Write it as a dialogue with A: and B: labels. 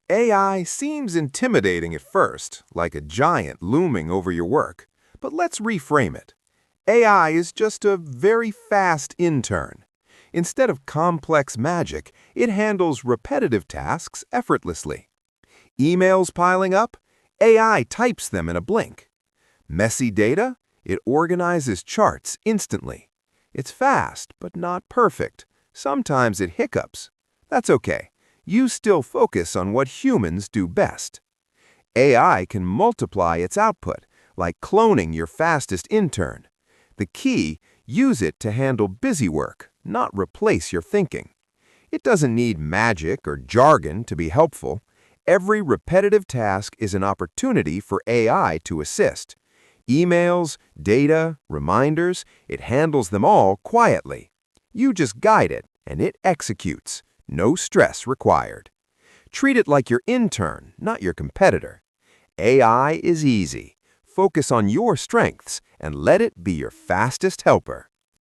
A: AI seems intimidating at first, like a giant looming over your work. But let's reframe it. AI is just a very fast intern. Instead of complex magic, it handles repetitive tasks effortlessly. Emails piling up? AI types them in a blink. Messy data? It organizes charts instantly. It's fast, but not perfect. Sometimes it hiccups. That's okay. You still focus on what humans do best. AI can multiply its output, like cloning your fastest intern. The key, use it to handle busy work, not replace your thinking. It doesn't need magic or jargon to be helpful. Every repetitive task is an opportunity for AI to assist. Emails, data, reminders, it handles them all quietly. You just guide it, and it executes. No stress required. Treat it like your intern, not your competitor. AI is easy. Focus on your strengths and let it be your fastest helper.